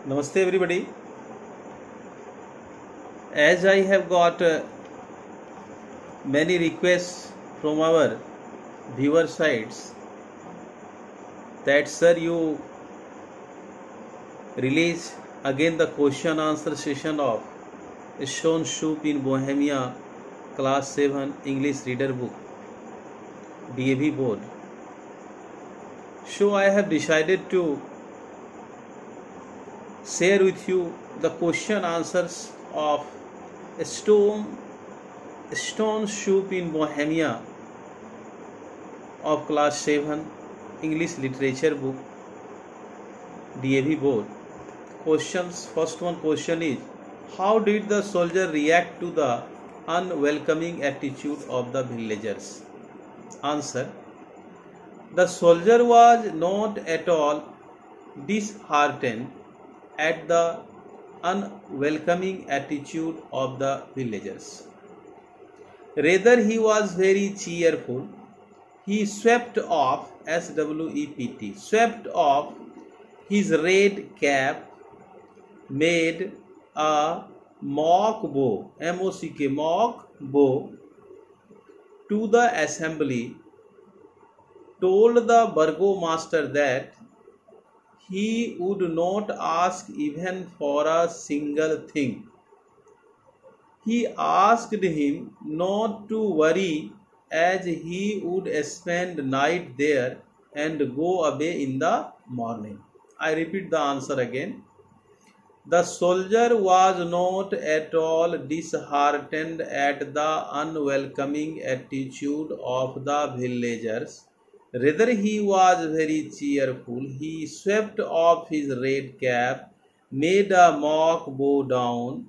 Namaste everybody. As I have got many requests from our viewer sides that sir you release again the question answer session of Stone Soup in Bohemia class 7 English reader book DAV board. So I have decided to share with you the question answers of Stone Soup in Bohemia of class 7 English literature book DAV board. Questions. First one question is, how did the soldier react to the unwelcoming attitude of the villagers? Answer. The soldier was not at all disheartened at the unwelcoming attitude of the villagers. Rather, he was very cheerful. He swept off, S-W-E-P-T, swept off his red cap, made a mock bow, M-O-C-K, mock bow, to the assembly, told the burgomaster that he would not ask even for a single thing. He asked him not to worry, as he would spend the night there and go away in the morning. I repeat the answer again. The soldier was not at all disheartened at the unwelcoming attitude of the villagers. Rather, he was very cheerful. He swept off his red cap, made a mock bow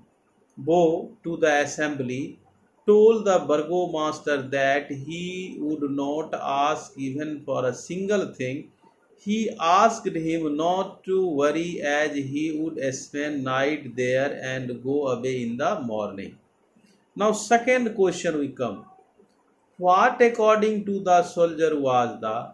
to the assembly, told the burgomaster that he would not ask even for a single thing. He asked him not to worry, as he would spend night there and go away in the morning. Now, second question will come. What, according to the soldier, was the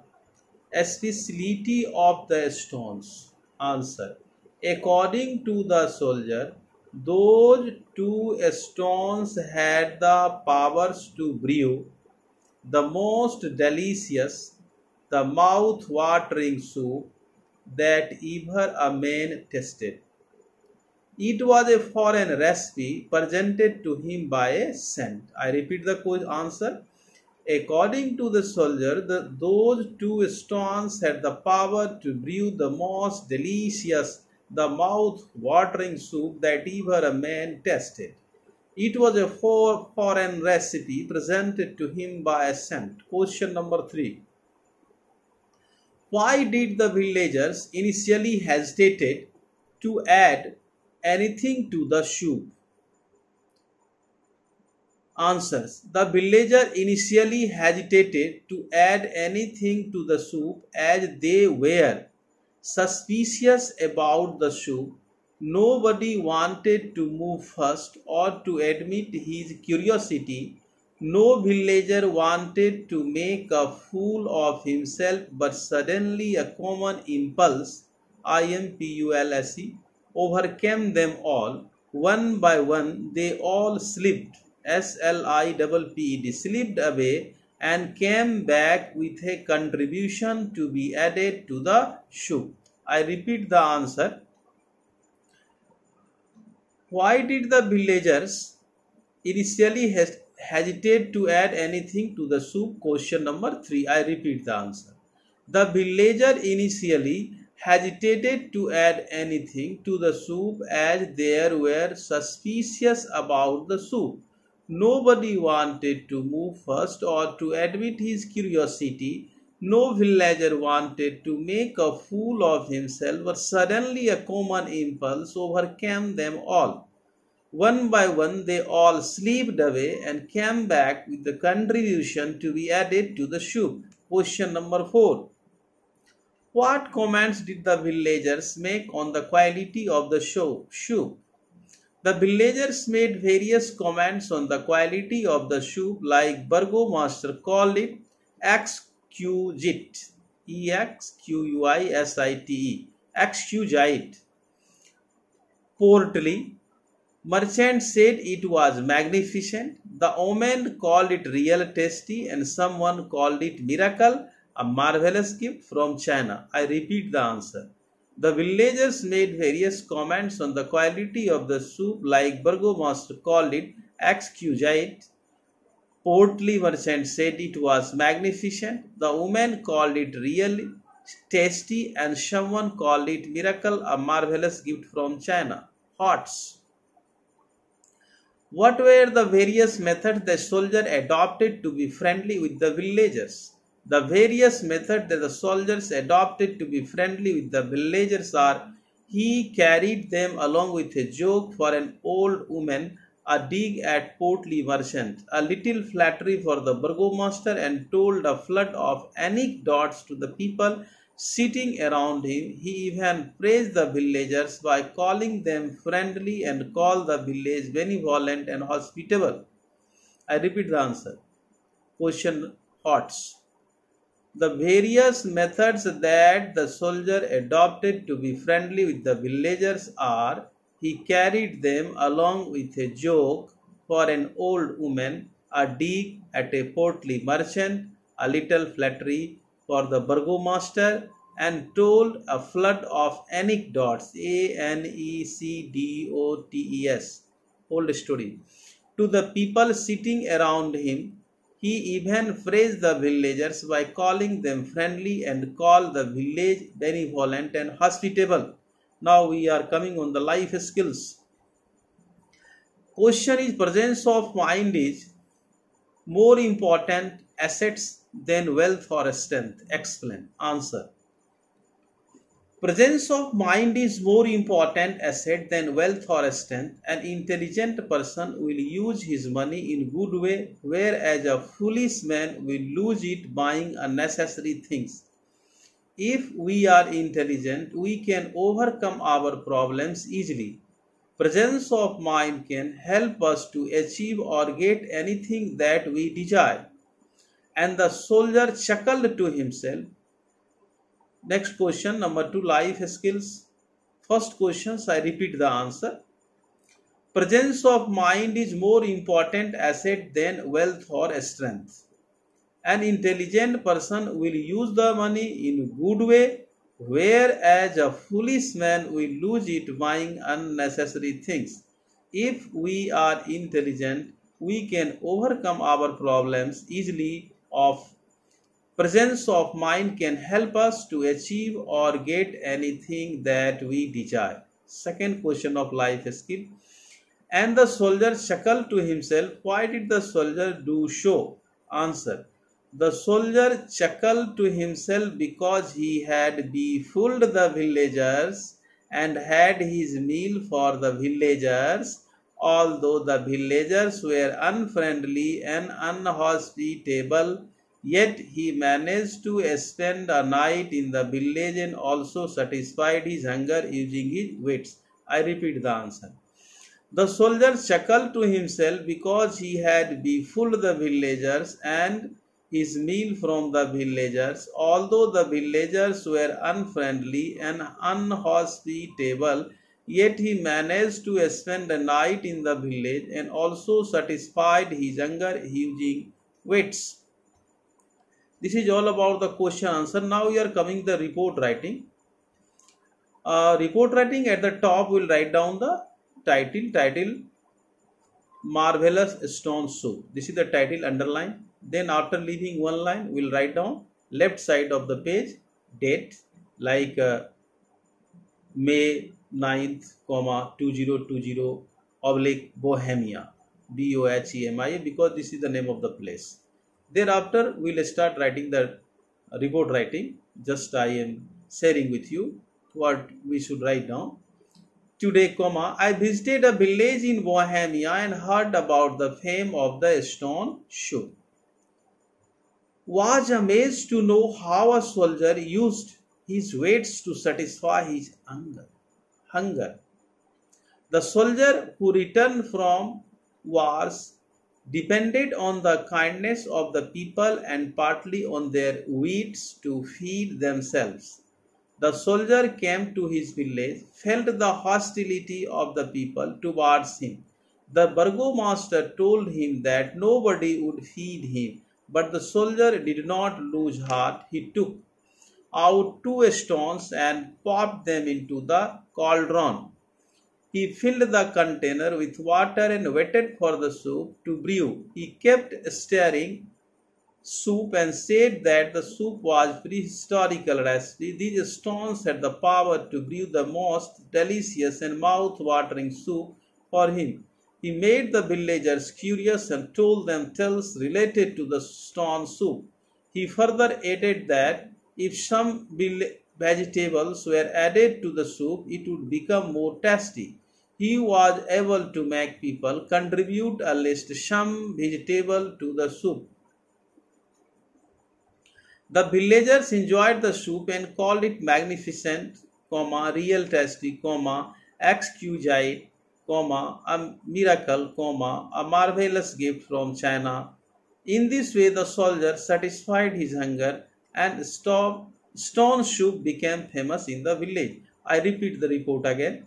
speciality of the stones? Answer. According to the soldier, those two stones had the powers to brew the most delicious, the mouth-watering soup that ever a man tasted. It was a foreign recipe presented to him by a saint. I repeat the answer. According to the soldier, those two stones had the power to brew the most delicious, the mouth-watering soup that ever a man tasted. It was a foreign recipe presented to him by a saint. Question number 3. Why did the villagers initially hesitate to add anything to the soup? Answers. The villager initially hesitated to add anything to the soup as they were suspicious about the soup. Nobody wanted to move first or to admit his curiosity. No villager wanted to make a fool of himself, but suddenly a common impulse, IMPULSE, overcame them all. One by one, they all slipped, SLIPPED, slipped away and came back with a contribution to be added to the soup. I repeat the answer. Why did the villagers initially hesitate to add anything to the soup? Question number 3. I repeat the answer. The villager initially hesitated to add anything to the soup as they were suspicious about the soup. Nobody wanted to move first or to admit his curiosity. No villager wanted to make a fool of himself, but suddenly a common impulse overcame them all. One by one, they all slipped away and came back with the contribution to be added to the soup. Question number 4. What comments did the villagers make on the quality of the soup? The villagers made various comments on the quality of the soup, like burgomaster called it exquisite, exquisite, exquisite. portly. Merchant said it was magnificent. The woman called it real tasty, and someone called it miracle, a marvelous gift from China. I repeat the answer. The villagers made various comments on the quality of the soup, like Burgomaster called it exquisite. Portly merchant said it was magnificent. The woman called it really tasty, and someone called it miracle, a marvelous gift from China. Hots. What were the various methods the soldier adopted to be friendly with the villagers? The various methods that the soldiers adopted to be friendly with the villagers are: he carried them along with a joke for an old woman, a dig at portly merchant, a little flattery for the burgomaster, and told a flood of anecdotes to the people sitting around him. He even praised the villagers by calling them friendly and called the village benevolent and hospitable. I repeat the answer. Question HOTS. The various methods that the soldier adopted to be friendly with the villagers are: he carried them along with a joke for an old woman, a dig at a portly merchant, a little flattery for the burgomaster, and told a flood of anecdotes, anecdotes, old story, to the people sitting around him. He even praised the villagers by calling them friendly and called the village benevolent and hospitable. Now we are coming on the life skills. Question is: presence of mind is more important assets than wealth or strength. Explain. Answer. Presence of mind is more important asset than wealth or strength. An intelligent person will use his money in good way, whereas a foolish man will lose it buying unnecessary things. If we are intelligent, we can overcome our problems easily. Presence of mind can help us to achieve or get anything that we desire. And the soldier chuckled to himself. Next question, number 2, life skills. First questions, I repeat the answer. Presence of mind is more important asset than wealth or strength. An intelligent person will use the money in good way, whereas a foolish man will lose it buying unnecessary things. If we are intelligent, we can overcome our problems easily. Of presence of mind can help us to achieve or get anything that we desire. Second question of life skill. And the soldier chuckled to himself. Why did the soldier do so? Answer. The soldier chuckled to himself because he had befooled the villagers and had his meal for the villagers. Although the villagers were unfriendly and unhospitable, yet he managed to spend a night in the village and also satisfied his hunger using his wits. I repeat the answer. The soldier chuckled to himself because he had befooled the villagers and his meal from the villagers. Although the villagers were unfriendly and unhospitable, yet he managed to spend a night in the village and also satisfied his hunger using wits. This is all about the question answer. Now we are coming the report writing. Report writing, at the top we will write down the title Marvelous Stone Soup. This is the title, underline. Then after leaving one line, we will write down left side of the page date, like May 9th, 2020 / Bohemia, Bohemia, because this is the name of the place. Thereafter, we will start writing the report writing. Just I am sharing with you what we should write down. Today, I visited a village in Bohemia and heard about the fame of the stone soup. Was amazed to know how a soldier used his weights to satisfy his hunger. The soldier who returned from wars depended on the kindness of the people and partly on their wits to feed themselves. The soldier came to his village, felt the hostility of the people towards him. The burgomaster told him that nobody would feed him, but the soldier did not lose heart. He took out two stones and popped them into the cauldron. He filled the container with water and waited for the soup to brew. He kept stirring soup and said that the soup was prehistorical recipe. These stones had the power to brew the most delicious and mouth-watering soup for him. He made the villagers curious and told them tales related to the stone soup. He further added that if some vegetables were added to the soup, it would become more tasty. He was able to make people contribute at least some vegetable to the soup. The villagers enjoyed the soup and called it magnificent, real tasty, exquisite, a miracle, a marvelous gift from China. In this way, the soldier satisfied his hunger and stone soup became famous in the village. I repeat the report again.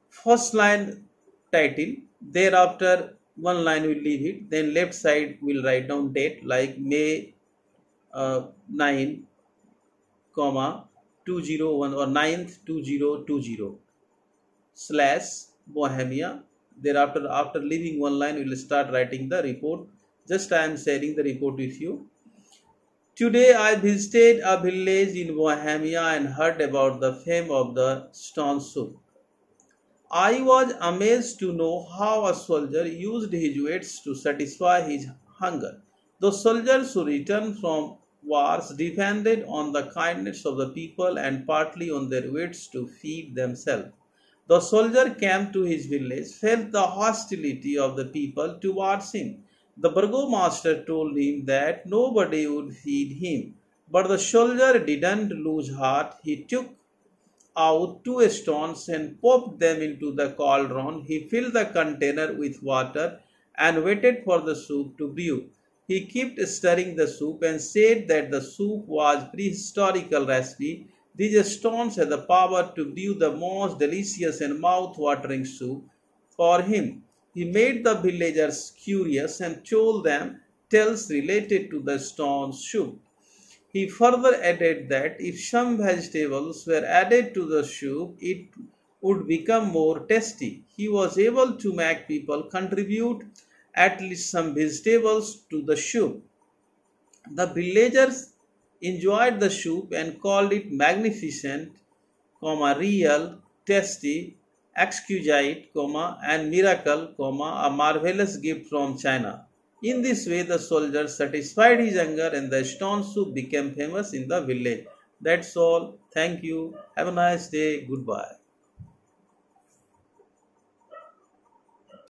First line title, thereafter one line will leave it, then left side will write down date like May 9, 201 or 9th 2020 / Bohemia. Thereafter, after leaving one line, we will start writing the report. Just I am sharing the report with you. Today I visited a village in Bohemia and heard about the fame of the stone soup. I was amazed to know how a soldier used his wits to satisfy his hunger. The soldiers who returned from wars depended on the kindness of the people and partly on their wits to feed themselves. The soldier came to his village, felt the hostility of the people towards him. The burgomaster told him that nobody would feed him, but the soldier didn't lose heart. He took out two stones and popped them into the cauldron. He filled the container with water and waited for the soup to brew. He kept stirring the soup and said that the soup was prehistorical recipe. These stones had the power to brew the most delicious and mouth-watering soup for him. He made the villagers curious and told them tales related to the stone soup. He further added that if some vegetables were added to the soup, it would become more tasty. He was able to make people contribute at least some vegetables to the soup. The villagers enjoyed the soup and called it magnificent, real, tasty, exquisite, and miracle, a marvelous gift from China. In this way, the soldier satisfied his hunger and the stone soup became famous in the village. That's all. Thank you. Have a nice day. Goodbye.